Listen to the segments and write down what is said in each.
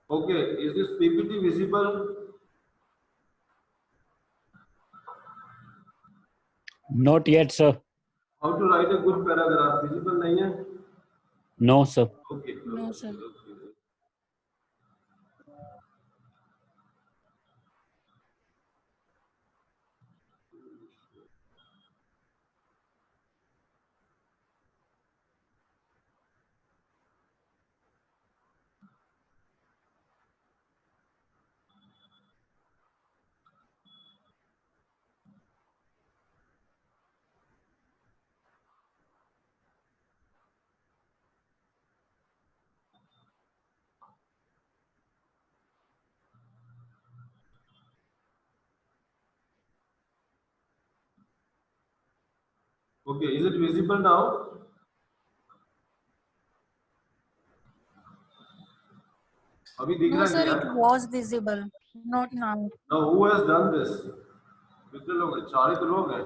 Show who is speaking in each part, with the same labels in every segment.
Speaker 1: Okay, is this PPT visible?
Speaker 2: Not yet, sir.
Speaker 1: How to write a good paragraph? Visible नहीं है?
Speaker 2: No, sir.
Speaker 1: Okay.
Speaker 3: No, sir.
Speaker 1: Okay. Okay, is it visible now? अभी दिख
Speaker 3: No,
Speaker 1: रहा है
Speaker 3: sir,
Speaker 1: क्या?
Speaker 3: it was visible, not now.
Speaker 1: Now who has done this? कितने लोग हैं? 4 ही तो लोग हैं.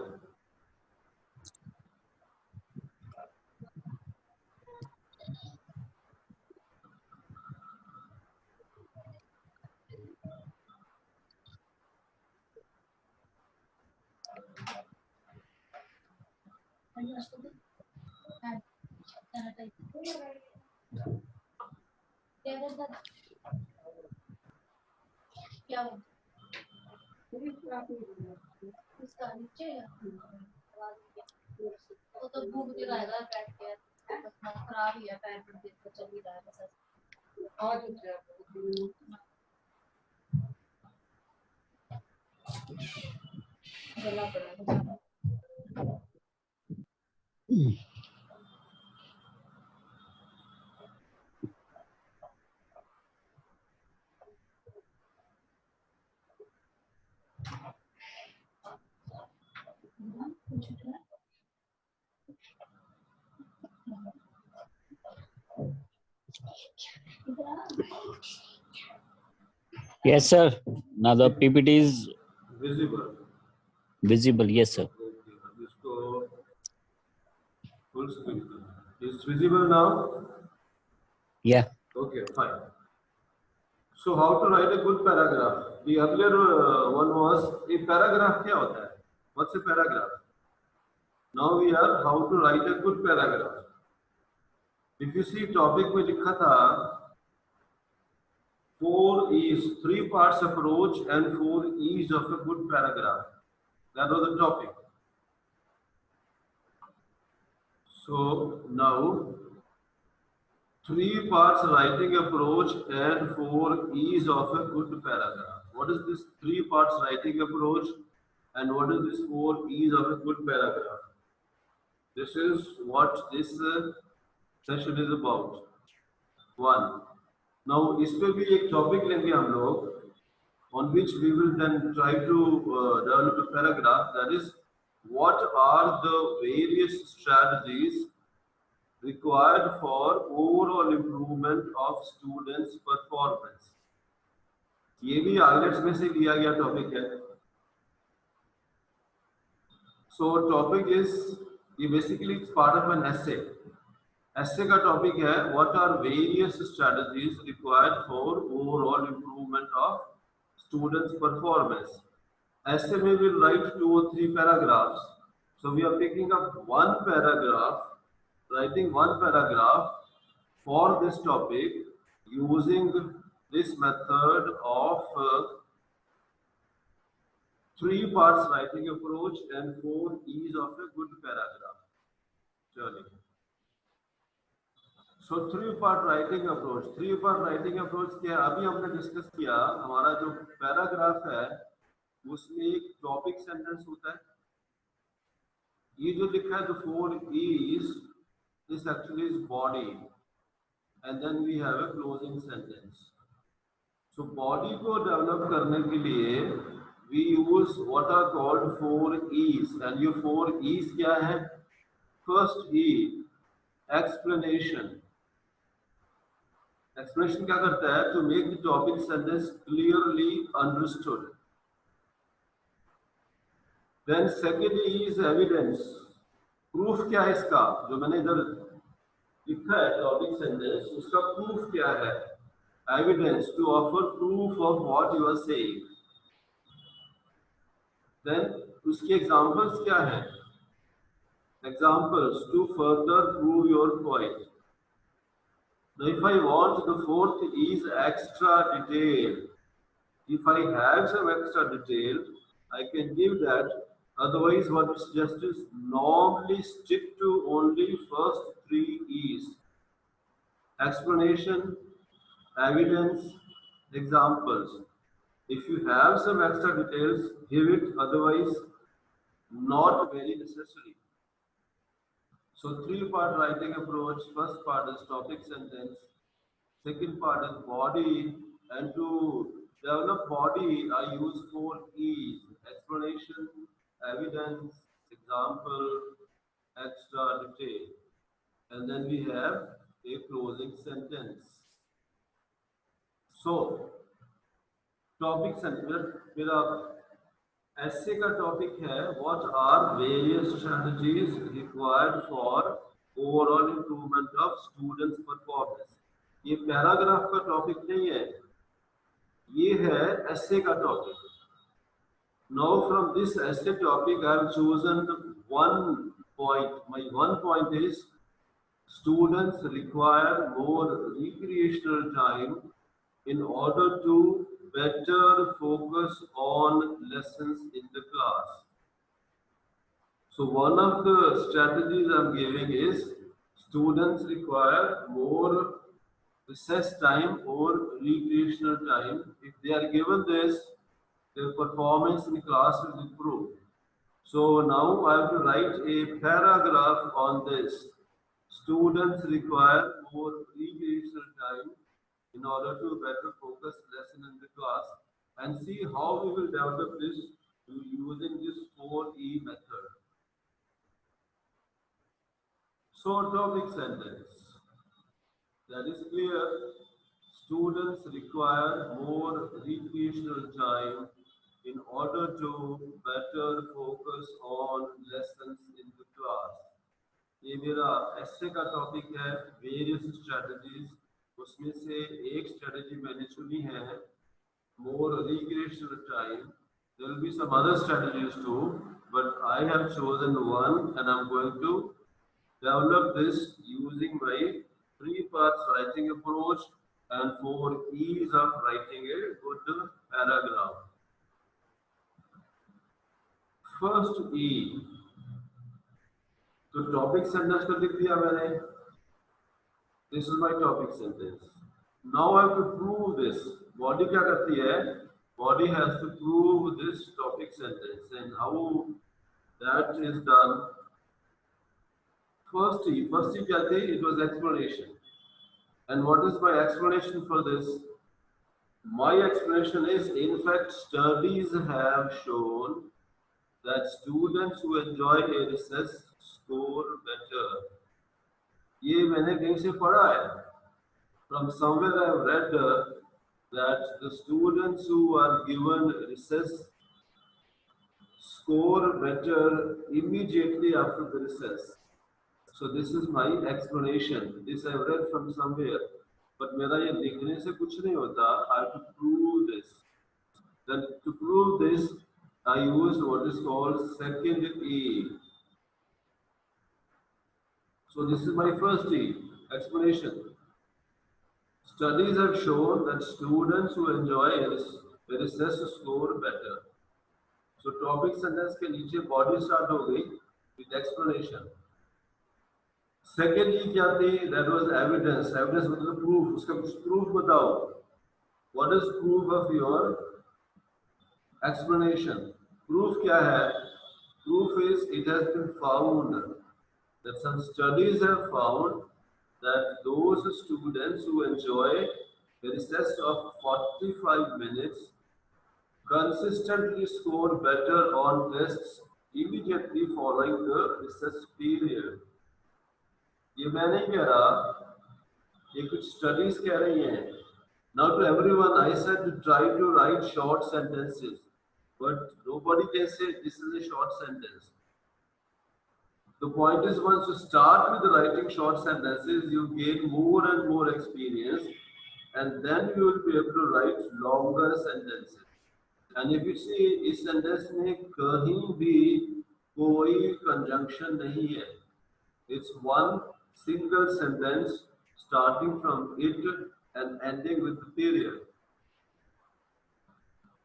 Speaker 4: वो तो भूख भी रहेगा बैठ के खराब ही है पैर पर देख कर चल ही रहा है बस गला पड़ा
Speaker 2: Yes, sir. Now the PPT is
Speaker 1: Visible.
Speaker 2: visible. Yes, sir.
Speaker 1: Okay, अब इसको full screen कर. Is visible now?
Speaker 2: Yeah.
Speaker 1: Okay, fine. So how to write a good paragraph? The earlier one was a paragraph क्या होता है? What's a paragraph? Now we are how to write a good paragraph. If you see topic में लिखा था 4 E's, 3 parts approach and 4 E's of a good paragraph. That was the topic. So now 3 parts writing approach and 4 E's of a good paragraph. What is this 3 parts writing approach and what is this 4 E's of a good paragraph? This is what this session is about. 1. Now इस पे भी एक topic लेंगे हम लोग on which we will then try to develop a paragraph, that is what are the various strategies required for overall improvement of students performance. ये भी islets में से लिया गया टॉपिक है. So topic is basically it's part of an essay. Essay का topic है what are various strategies required for overall improvement of students performance. Essay में we will write 2 or 3 paragraphs. So we are picking up one paragraph, writing one paragraph for this topic using this method of 3 parts writing approach and 4 E's of a good paragraph. Chलिए. So 3 part writing approach. 3 part writing approach क्या है? अभी हमने discuss किया हमारा जो paragraph है उसमें एक टॉपिक सेंटेंस होता है. ये जो लिखा है the 4 E's, this actually is body and then we have a closing sentence. So body को डेवलप करने के लिए we use what are called 4 E's and ये 4 E's क्या है? First E, explanation. Explanation क्या करता है? To make the topic sentence clearly understood. Then second E is evidence. Proof क्या है इसका? जो मैंने इधर लिखा है टॉपिक सेंटेंस उसका प्रूफ क्या है? evidence, to offer proof of what you are saying. Then उसके examples क्या हैं? Examples to further prove your point. Now, if I want the fourth is extra detail. If I have some extra detail, I can give that. Otherwise, what we suggest is normally stick to only first three E's: explanation, evidence, examples. If you have some extra details, give it. Otherwise, not very necessary. So, three-part writing approach. First part is topic sentence. Second part is body, and to develop body, I use 4 E's: explanation, evidence, example, extra detail. And then we have a closing sentence. So, topic sentence, मेरा essay का topic है what are various strategies required for overall improvement of students' performance. ये paragraph का topic नहीं है, ये है essay का topic. Now from this essay topic I have chosen one point. My one point is students require more recreational time in order to better focus on lessons in the class. So one of the strategies I'm giving is students require more recess time or recreational time. If they are given this, their performance in class will improve. So now I have to write a paragraph on this. Students require more recreational time in order to better focus lesson in the class, and see how we will develop this using this 4E method. So topic sentence. That is clear. Students require more recreational time in order to better focus on lessons in the class. ये मेरा essay का topic है various strategies. उसमें से एक strategy मैंने चुनी है more recreational time. There will be some other strategies too, but I have chosen one, and I'm going to develop this using my 3 parts writing approach and 4 E's of writing a good paragraph. First E, तो topic sentence को लिख दिया मैंने. This is my topic sentence. Now I have to prove this. Body क्या करती है? Body has to prove this topic sentence, and how that is done. First E क्या थी? It was explanation. And what is my explanation for this? My explanation is, in fact, studies have shown that students who enjoy a recess score better. ये मैंने कहीं से पढ़ा है. From somewhere I have read that the students who are given recess score better immediately after the recess. So this is my explanation. This I have read from somewhere. But मेरा ये लिखने से कुछ नहीं होता. I have to prove this. Then to prove this, I use what is called second E. So this is my first E, explanation. Studies have shown that students who enjoy a recess score better. So topic sentence के नीचे body start हो गई with explanation. Second E क्या थी? That was evidence. Evidence मतलब proof. उसका कुछ proof बताओ. What is proof of your explanation? Proof क्या है? Proof is it has been found that some studies have found that those students who enjoy a recess of 45 minutes consistently score better on tests immediately following the recess period. ये मैं नहीं कह रहा, ये कुछ studies कह रही हैं. Now to everyone I said to try to write short sentences, but nobody can say this is a short sentence. The point is, once you start with writing short sentences, you gain more and more experience, and then you will be able to write longer sentences. And if you see इस sentence में कहीं भी कोई conjunction नहीं है, it's one single sentence starting from it and ending with the period.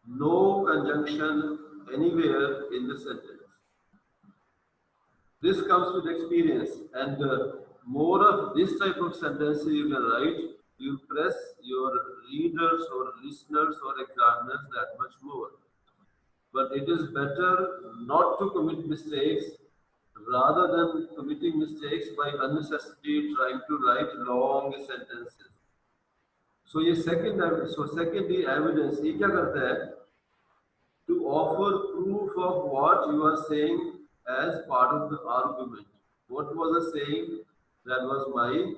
Speaker 1: No conjunction anywhere in the sentence. This comes with experience, and more of this type of sentences you can write, you impress your readers or listeners or examiners that much more. But it is better not to commit mistakes rather than committing mistakes by unnecessarily trying to write long sentences. So ये secondly evidence ये क्या करता है? To offer proof of what you are saying as part of the argument. What was I saying? That was my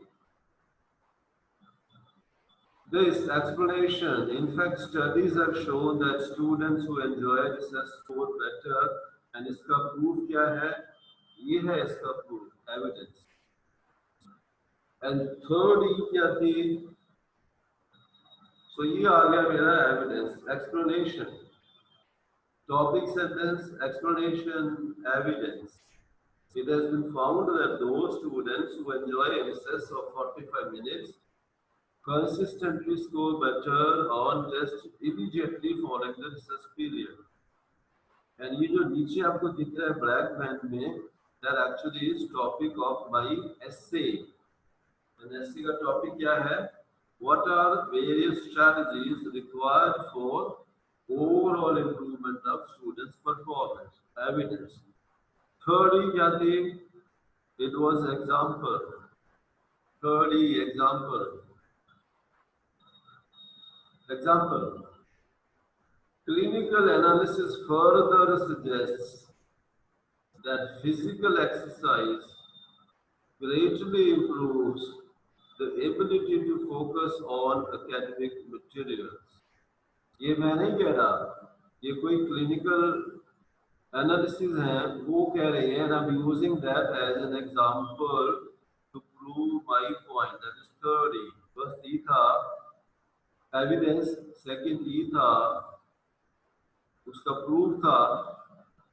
Speaker 1: this explanation. In fact, studies have shown that students who enjoy research score better. And इसका proof क्या है? ये है इसका proof, evidence. And third ये क्या थी? So ये आ गया मेरा evidence, explanation. Topic sentence, explanation, evidence. It has been found that those students who enjoy a recess of 45 minutes consistently score better on tests immediately following the recess period. And ये जो नीचे आपको दिख रहा है black band में, that actually is topic of my essay. And essay का topic क्या है? What are various strategies required for overall improvement of students' performance? Evidence. Thirdly, क्या थी? It was example. Thirdly, example. Example. Clinical analysis further suggests that physical exercise greatly improves the ability to focus on academic materials. ये मैं नहीं कह रहा, ये कोई clinical analysis है, वो कह रहे हैं, and I'm using that as an example to prove my point. That is 30. First E था evidence, second E था उसका proof था.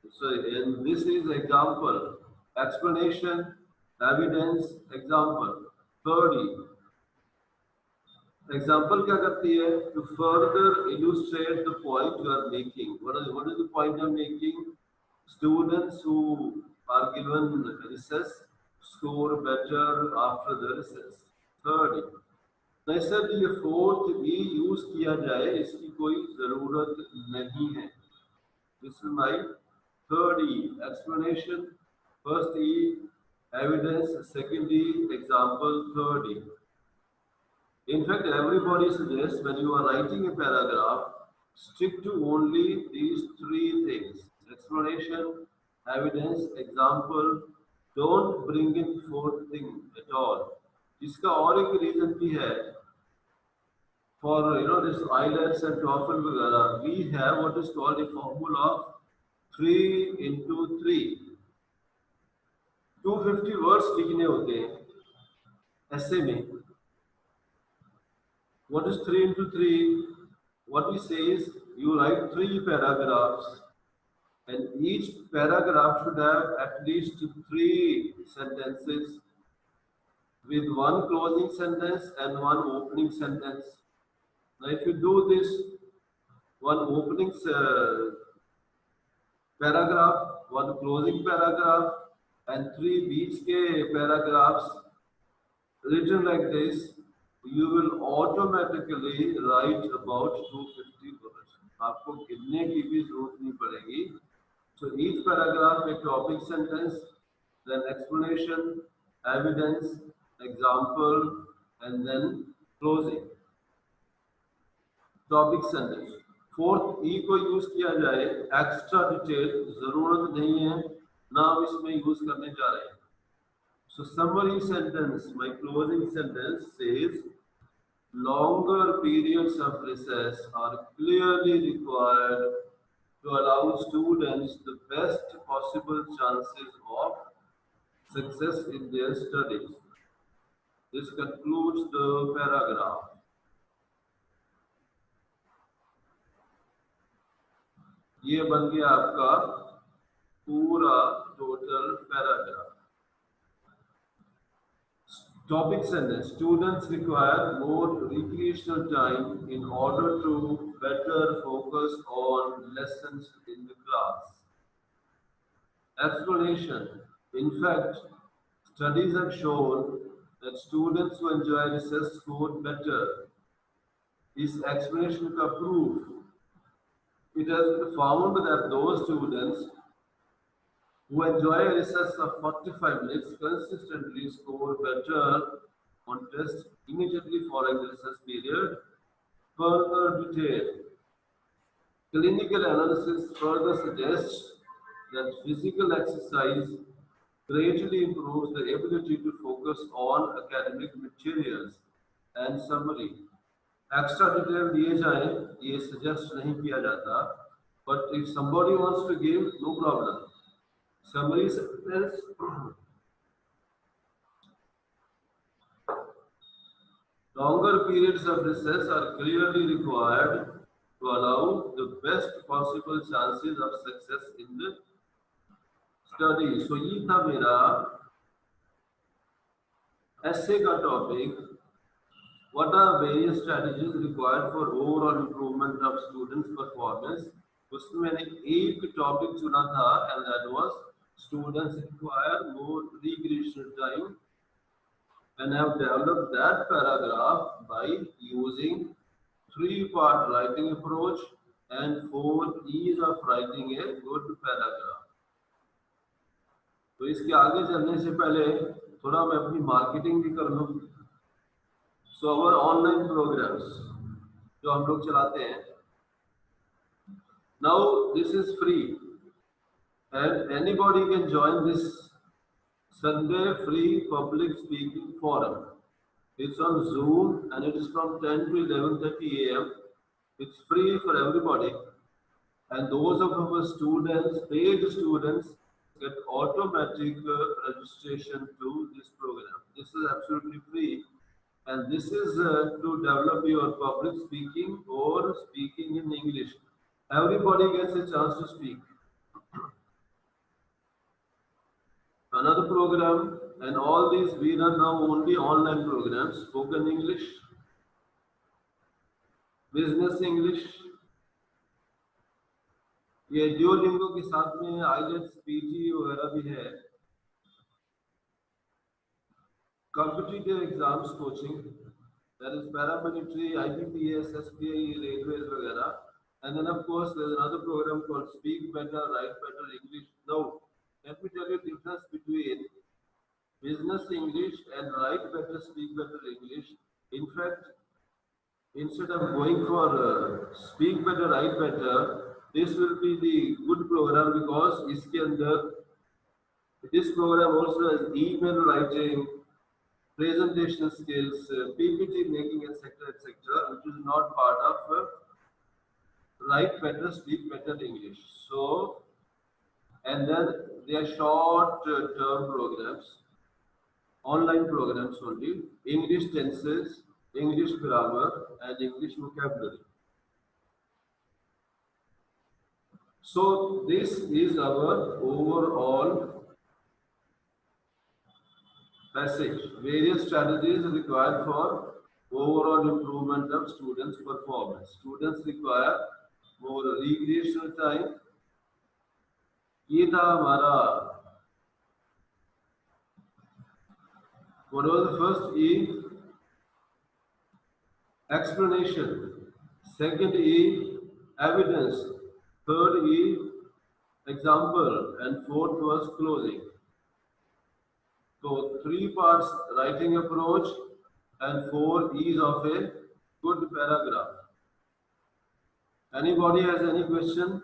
Speaker 1: So and this is example, explanation, evidence, example. 30. Example क्या करती है? To further illustrate the point you are making. What is the point you are making? Students who are given recess score better after the recess. 30. ऐसा ये fourth भी use किया जाए इसकी कोई जरूरत नहीं है. This is my third E, explanation. First E, evidence. Second E, example. Third E. In fact, everybody suggests when you are writing a paragraph, stick to only these three things: explanation, evidence, example. Don't bring in fourth thing at all. इसका और एक reason भी है. For this IELTS and TOEFL वगैरह, we have what is called a formula of 3 into 3. 250 words लिखने होते हैं essay में. What is 3 into 3? What we say is you write 3 paragraphs, and each paragraph should have at least 3 sentences with one closing sentence and one opening sentence. Now, if you do this, one opening paragraph, one closing paragraph, and 3 बीच के paragraphs written like this, you will automatically write about 250 words. आपको गिनने की भी जरूरत नहीं पड़ेगी. So each paragraph a topic sentence, then explanation, evidence, example, and then closing. Topic sentence. Fourth E को use किया जाए, extra detail जरूरत नहीं है, ना हम इसमें यूज करने जा रहे हैं. So summary sentence, my closing sentence says, longer periods of recess are clearly required to allow students the best possible chances of success in their studies. This concludes the paragraph. ये बन गया आपका पूरा total paragraph. Topic sentence. Students require more recreational time in order to better focus on lessons in the class. Explanation. In fact, studies have shown that students who enjoy recess score better. This explanation का proof. It has been found that those students who enjoy a recess of 45 minutes consistently score better on tests immediately following the recess period. Further detail. Clinical analysis further suggests that physical exercise greatly improves the ability to focus on academic materials and summary. Extra detail दिए जाए ये suggest नहीं किया जाता, but if somebody wants to give, no problem. Summary sentence. Longer periods of recess are clearly required to allow the best possible chances of success in the study. So ये था मेरा essay का topic. What are various strategies required for overall improvement of students' performance? उसमें मैंने एक topic चुना था and that was students require more recreational time, and I have developed that paragraph by using 3-part writing approach and 4 E's of writing a good paragraph. तो इसके आगे चलने से पहले थोड़ा मैं अपनी मार्केटिंग भी कर लूँ. So our online programs जो हम लोग चलाते हैं, now this is free and anybody can join this Sunday free public speaking forum. It's on Zoom and it is from 10 to 11:30 a.m. It's free for everybody, and those of our students, paid students, get automatic registration to this program. This is absolutely free, and this is to develop your public speaking or speaking in English. Everybody gets a chance to speak. Another program, and all these we run now only online programs: spoken English, business English. ये Duolingo के साथ में IELTS PG वगैरह भी है. Competitive exams coaching, that is paramilitary, IBPS, SPI, railways वगैरह. And then of course there is another program called Speak Better, Write Better English. Now let me tell you the difference between business English and Write Better, Speak Better English. In fact, instead of going for Speak Better, Write Better, this will be the good program because iske andar this program also has email writing, presentation skills, PPT making, etc., which is not part of Write Better, Speak Better English. So, and then they are short term programs, online programs only, English tenses, English grammar, and English vocabulary. So this is our overall passage. Various strategies required for overall improvement of students' performance. Students require more recreational time. ये था हमारा. What was the first E? Explanation. Second E, evidence. Third E, example, and fourth was closing. So 3 parts writing approach and 4 E's of a good paragraph. Anybody has any question?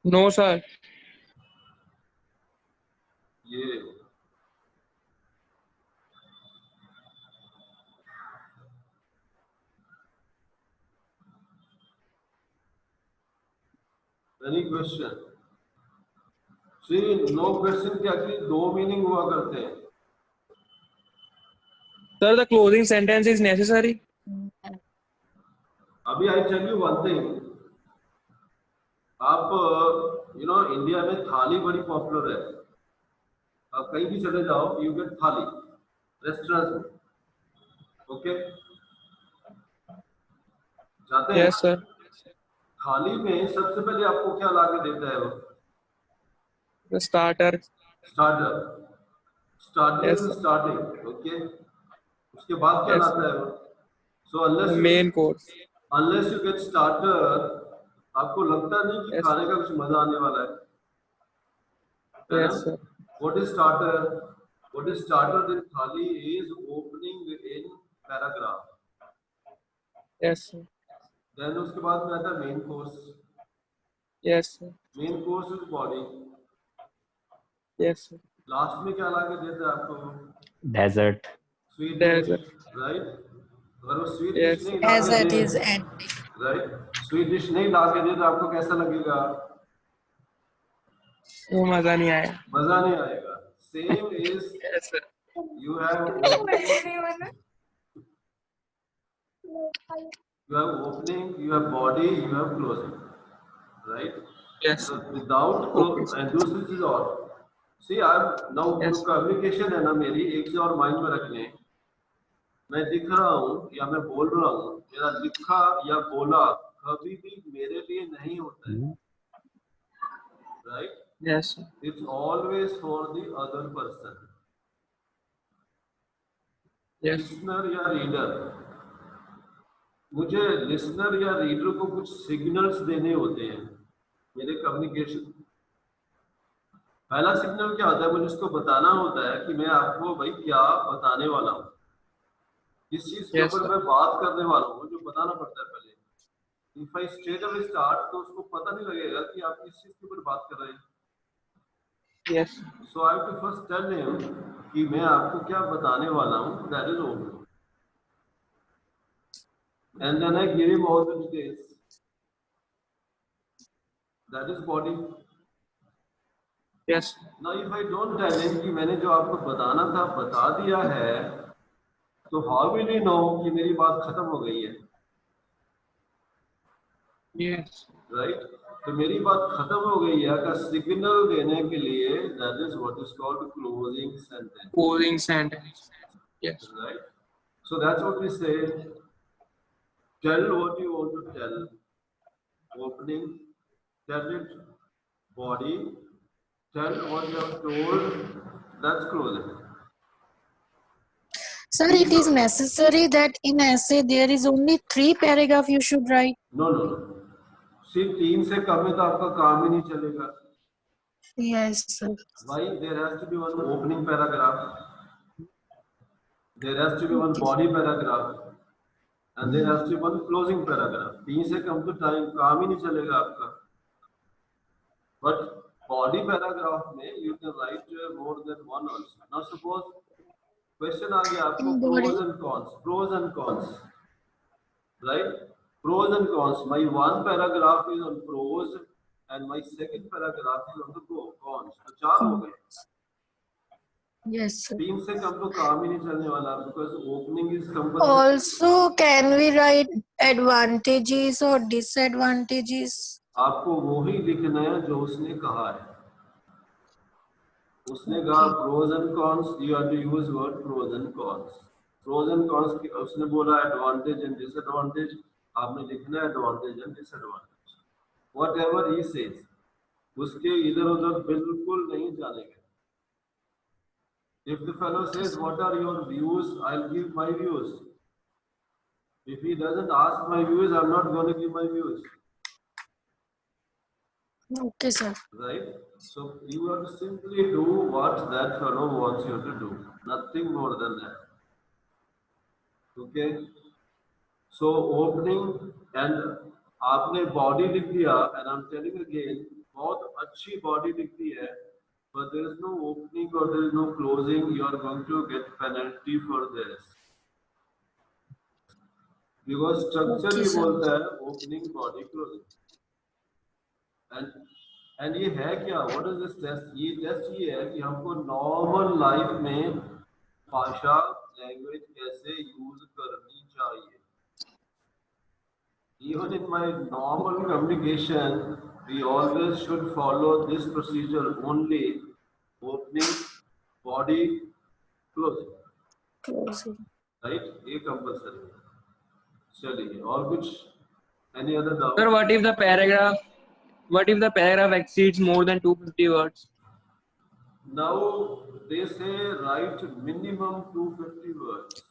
Speaker 5: No, sir.
Speaker 1: Yeah. Any question? See, no question के actually 2 meaning हुआ करते हैं.
Speaker 5: Sir, the closing sentence is necessary.
Speaker 1: अभी I tell you one thing, आप India में थाली बड़ी popular है। आप कहीं भी चले जाओ, यू गेट थाली रेस्टोरेंट में, ओके, जाते हैं।
Speaker 5: Yes, sir.
Speaker 1: थाली में सबसे पहले आपको क्या ला के देता है वो?
Speaker 5: The starter.
Speaker 1: Starter. Starter
Speaker 5: Yes,
Speaker 1: is
Speaker 5: sir.
Speaker 1: Starting, okay. उसके बाद क्या
Speaker 5: Yes,
Speaker 1: लाता है वो? सो
Speaker 5: the main course.
Speaker 1: Unless you get starter, आपको लगता नहीं कि
Speaker 5: Yes,
Speaker 1: खाने का कुछ मजा आने वाला है ना?
Speaker 5: yes, sir.
Speaker 1: What is starter? What is starter in thali is opening in paragraph.
Speaker 5: Yes, sir.
Speaker 1: Then उसके बाद में आता है main course.
Speaker 5: Yes, sir.
Speaker 1: Main course is body.
Speaker 5: Yes, sir.
Speaker 1: Last में क्या लाके देता है आपको?
Speaker 2: Desert.
Speaker 1: Sweet
Speaker 5: Desert.
Speaker 1: dish, right? अगर वो sweet
Speaker 5: Yes,
Speaker 1: dish नहीं
Speaker 5: sir.
Speaker 1: लाके
Speaker 3: Desert
Speaker 1: they,
Speaker 3: is ending.
Speaker 1: right? Sweet dish नहीं लाके दे तो आपको कैसा लगेगा?
Speaker 5: वो मजा नहीं आया.
Speaker 1: मजा नहीं आएगा. Same is
Speaker 5: Yes, sir.
Speaker 1: you have opening, you have body, you have closing, right?
Speaker 5: Yes.
Speaker 1: So without
Speaker 5: Okay, sir.
Speaker 1: and this is all. See, I'm now
Speaker 5: Yes.
Speaker 1: Communication है ना मेरी, एक से और माइंड में रखने, मैं दिख रहा हूँ या मैं बोल रहा हूँ, मेरा लिखा या बोला कभी भी मेरे लिए नहीं होता है, right?
Speaker 5: Yes, sir.
Speaker 1: It's always for the other person.
Speaker 5: Yes.
Speaker 1: Listener या रीडर, मुझे लिसनर या रीडर को कुछ सिग्नल्स देने होते हैं मेरे कम्युनिकेशन। पहला सिग्नल क्या होता है? मुझे उसको बताना होता है कि मैं आपको भाई क्या बताने वाला हूँ, किस चीज के
Speaker 5: Yes,
Speaker 1: ऊपर
Speaker 5: sir.
Speaker 1: मैं बात करने वाला हूँ, जो बताना पड़ता है पहले। If I straight away start, तो उसको पता नहीं लगेगा कि आप किस चीज के ऊपर बात कर रहे हैं।
Speaker 5: Yes.
Speaker 1: So I have to first tell him कि मैं आपको क्या बताने वाला हूँ, that is opening, and then I give him all the details, that is body.
Speaker 5: Yes.
Speaker 1: Now if I don't tell him कि मैंने जो आपको बताना था बता दिया है, तो हाउ विल यू नो कि मेरी बात खत्म हो गई है,
Speaker 5: Yes.
Speaker 1: राइट? तो मेरी बात खत्म हो गई है का सिग्नल देने के लिए, that is what is called closing sentence,
Speaker 5: Closing sentence. Yes.
Speaker 1: Right? So that's what we say, tell what you want to tell, opening, tell it, body, tell what you have told, that's closing.
Speaker 3: Sir, it is necessary that in essay there is only 3 paragraph you should write.
Speaker 1: No no no, सिर्फ 3 से कम में तो आपका काम ही नहीं चलेगा।
Speaker 3: Yes, sir.
Speaker 1: Why? There has to be one opening paragraph, there has to be one body paragraph, and there has to be one closing paragraph. 3 से कम तो टाइम काम ही नहीं चलेगा आपका। But body paragraph में you can write more than one also. Now suppose question आ गया आपको, pros and cons, right? Pros and cons. My one paragraph is on pros and my second paragraph is on the cons. तो 4 हो गए।
Speaker 3: Yes, sir.
Speaker 1: 3 से कम तो काम ही नहीं चलने वाला, because opening is compulsory.
Speaker 3: Also, can we write advantages or disadvantages?
Speaker 1: आपको वो ही लिखना है जो उसने कहा है। उसने कहा pros and cons, you have to use word pros and cons. Pros and cons, उसने बोला advantage and disadvantage, आपने लिखना है advantage and disadvantage. Whatever he says, उसके इधर उधर बिल्कुल नहीं जानेंगे। If the fellow says what are your views, I'll give my views. If he doesn't ask my views, I'm not going to give my views.
Speaker 3: Okay, sir.
Speaker 1: Right? So you have to simply do what that fellow wants you to do, nothing more than that. Okay? So opening, and आपने body लिख दिया, and I'm telling again, बहुत अच्छी body लिख दी है, but there is no opening or there is no closing, you are going to get penalty for this. Because structure
Speaker 3: Okay,
Speaker 1: he
Speaker 3: sir.
Speaker 1: बोलता है opening, body, closing. And ये है क्या? What is this test? ये test ये है कि हमको नॉर्मल लाइफ में भाषा, लैंग्वेज कैसे यूज करनी चाहिए, Even in my normal communication, we always should follow this procedure only: opening, body, closing.
Speaker 3: Closing.
Speaker 1: Right? ये compulsory है. चलिए और कुछ? Any other doubt?
Speaker 5: Sir, what if the paragraph exceeds more than 250 words?
Speaker 1: Now they say write minimum 250 words.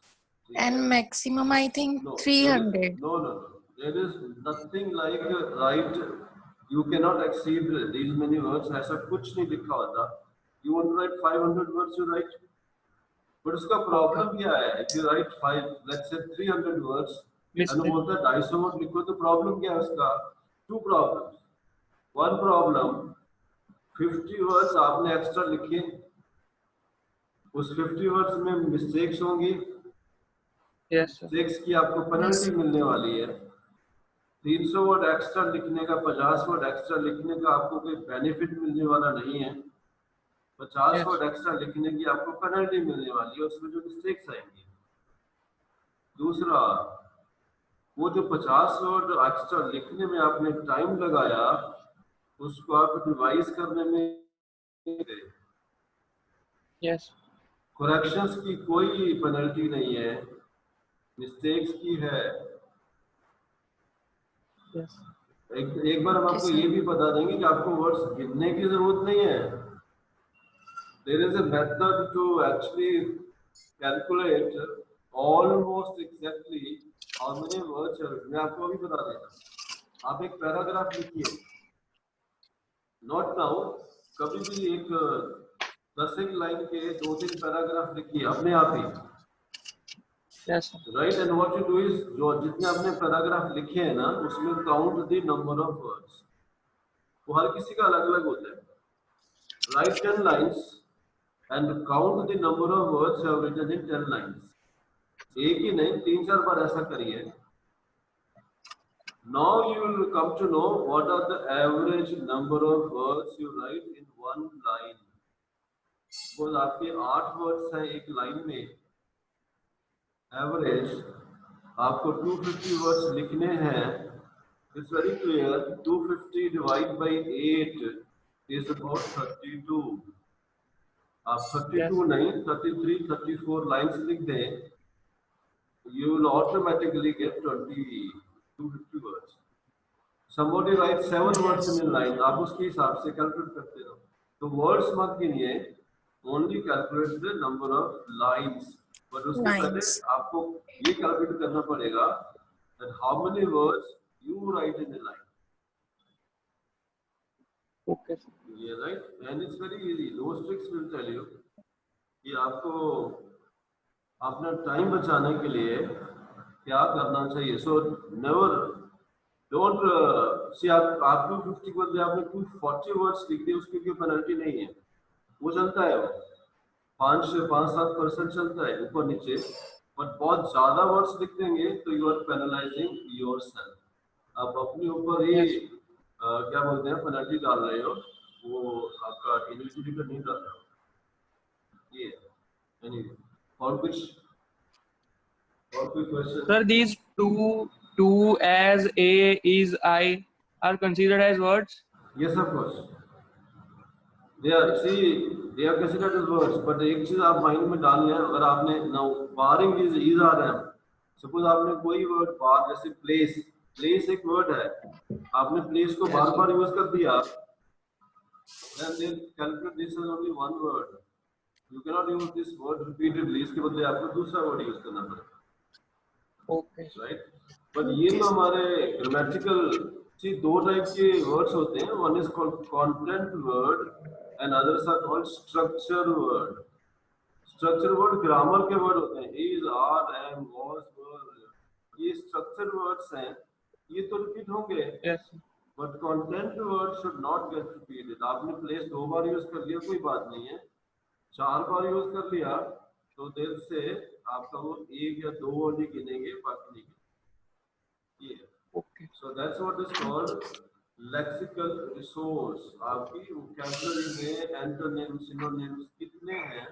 Speaker 3: And maximum, I think,
Speaker 1: No,
Speaker 3: 300.
Speaker 1: no. There is nothing like right. You cannot exceed these many words. ऐसा कुछ नहीं लिखा होता. You want to write 500 words, you write. But उसका problem क्या है? If you write let's say 300 words, and वो बोलता है 250 वर्ड लिखो, तो problem क्या है उसका? Two problems. One problem, 50 words आपने extra लिखे. उस 50 वर्ड्स में मिस्टेक्स होंगी.
Speaker 5: Yes, sir.
Speaker 1: 6 की आपको पेनल्टी मिलने वाली है. 300 वर्ड एक्स्ट्रा लिखने का, 50 वर्ड एक्स्ट्रा लिखने का आपको कोई बेनिफिट मिलने वाला नहीं है. 50
Speaker 5: Yes.
Speaker 1: वर्ड एक्स्ट्रा लिखने की आपको पेनल्टी मिलने वाली है, उसमें जो मिस्टेक्स आएंगी. दूसरा, वो जो 50 वर्ड एक्स्ट्रा लिखने में आपने टाइम लगाया, उसको आप रिवाइज करने में
Speaker 5: Yes.
Speaker 1: करेक्शंस की कोई पेनल्टी नहीं है, मिस्टेक्स की है.
Speaker 5: Yes.
Speaker 1: एक बार हम आपको ये भी बता देंगे कि आपको वर्ड्स गिनने की जरूरत नहीं है. There is a method to actually calculate almost exactly how many words are. मैं आपको अभी बता देता. आप एक पैराग्राफ लिखिए. Not now. कभी भी एक 10 लाइन के 2-3 पैराग्राफ लिखिए अपने आप ही.
Speaker 5: Yes, sir.
Speaker 1: Right, and what you do is जो जितने आपने पैराग्राफ लिखे हैं ना, उसमें count the number of words. वो हर किसी का अलग अलग होता है. Write 10 lines and count the number of words you have written in 10 lines. एक ही नहीं, 3-4 बार ऐसा करिए. Now you will come to know what are the average number of words you write in one line. Suppose आपके 8 words हैं एक line में. Average आपको 250 words लिखने हैं. It's very clear. 250 divided by 8 is about 32. आप 32 नहीं 33, 34 लाइन्स लिख दें. You will automatically get 250 words. Somebody writes 7 words in a line. आप उसके हिसाब से कैलकुलेट करते रहो. तो वर्ड्स मत गिनिए. Only calculate the number of lines. पर उसके पहले आपको ये कैलकुलेट करना पड़ेगा that how many words you write in a line.
Speaker 5: Okay.
Speaker 1: Yeah, right. And it's very easy. Those tricks will tell you कि आपको अपना टाइम बचाने के लिए क्या करना चाहिए. So never don't see आप 250 को बदले आपने 240 वर्ड्स लिख दिए, उसकी कोई पेनल्टी नहीं है. वो चलता है, वो 5-7% चलता है ऊपर नीचे. बट बहुत ज्यादा वर्ड्स लिख देंगे तो यू आर पेनलाइजिंग योरसेल्फ. आप अपने ऊपर ही क्या बोलते हैं पेनल्टी डाल रहे हो. वो आपका इंडिविजुअली का नहीं डाल रहे हो. ये एनीवे और कुछ question?
Speaker 5: Sir, these two as A is I are considered as words?
Speaker 1: Yes, of course. They are considered as words. But एक चीज आप माइंड में डाल लें. अगर आपने now barring is आ रहा है. सपोज आपने कोई वर्ड बार, जैसे प्लेस एक वर्ड है, आपने प्लेस को बार बार यूज कर दिया, then they calculate this as only one word. You cannot use this word repeatedly. इसके बदले आपको दूसरा वर्ड यूज करना पड़ेगा.
Speaker 5: Okay.
Speaker 1: Right? पर ये तो हमारे ग्रामेटिकल दो टाइप के वर्ड्स होते हैं. One is called content word and others are called structure word. Structure word grammar के वर्ड होते हैं. Is, are, am, was, were. ये स्ट्रक्चर वर्ड्स हैं. ये तो रिपीट होंगे.
Speaker 5: Yes.
Speaker 1: But content word should not get repeated. आपने place 2 बार यूज कर लिया, कोई बात नहीं है. 4 बार यूज कर लिया तो देर से आपका वो 1 या 2 वर्ड ही गिनेंगे, बाकी नहीं गिनेंगे.
Speaker 5: Okay.
Speaker 1: So that's what is called lexical resource. आपकी vocabulary में antonyms, synonyms कितने हैं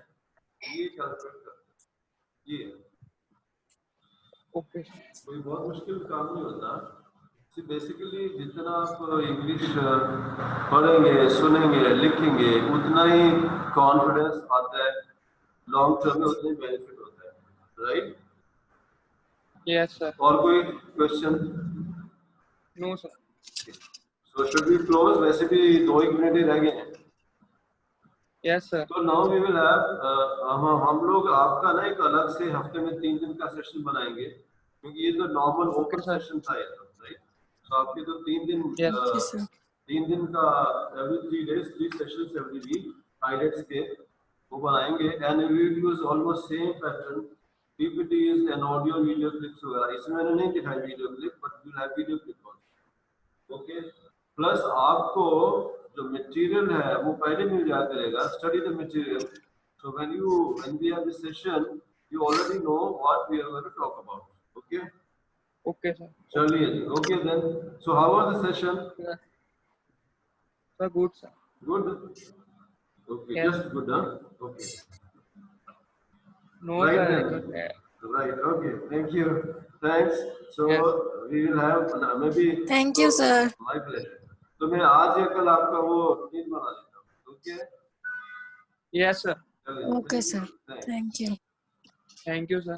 Speaker 1: ये कैलकुलेट करते हैं. ये
Speaker 5: Okay.
Speaker 1: कोई बहुत मुश्किल काम नहीं होता. बेसिकली जितना आप इंग्लिश पढ़ेंगे, सुनेंगे, लिखेंगे, उतना ही कॉन्फिडेंस आता है, लॉन्ग टर्म में उतना ही बेनिफिट होता है, राइट?
Speaker 5: Yes, sir.
Speaker 1: और कोई question?
Speaker 5: No, sir.
Speaker 1: So should we close? वैसे भी 2 मिनट ही रह गए हैं।
Speaker 5: Yes, sir.
Speaker 1: तो नाउ वी विल हैव, हम लोग आपका ना एक अलग से हफ्ते में 3 दिन का सेशन बनाएंगे, क्योंकि ये तो नॉर्मल ओपन
Speaker 5: sir.
Speaker 1: सेशन था ये तो, राइट? तो आपके तो 3 दिन
Speaker 5: Yes.
Speaker 3: Yes, sir.
Speaker 1: 3 दिन का every 3 days 3 sessions every week highlights के वो बनाएंगे, and we will use almost same pattern, PPTs and audio video clips वगैरह। इसमें मैंने नहीं दिखाई video clip, but we will have video clip also, okay? Plus आपको जो मटेरियल है वो पहले मिल जाया करेगा, study the material, so when we have this session you already know what we are going to talk about, okay?
Speaker 5: Okay, sir.
Speaker 1: चलिए जी, okay then. So how was the session?
Speaker 5: Sir, good, sir.
Speaker 1: Good. Okay,
Speaker 5: Yes.
Speaker 1: just good, huh? Okay.
Speaker 5: No,
Speaker 1: Right
Speaker 5: sir.
Speaker 1: then. Right. Okay. Thank you. Thanks. So
Speaker 5: Yes.
Speaker 1: we will have maybe.
Speaker 3: Thank you, sir.
Speaker 1: My pleasure. तो मैं आज या कल आपका वो routine बना देता हूँ, okay?
Speaker 5: Yes, sir.
Speaker 1: चलिए,
Speaker 3: Okay,
Speaker 1: thank you.
Speaker 3: sir.
Speaker 1: Thanks.
Speaker 3: Thank you.
Speaker 5: Thank you, sir.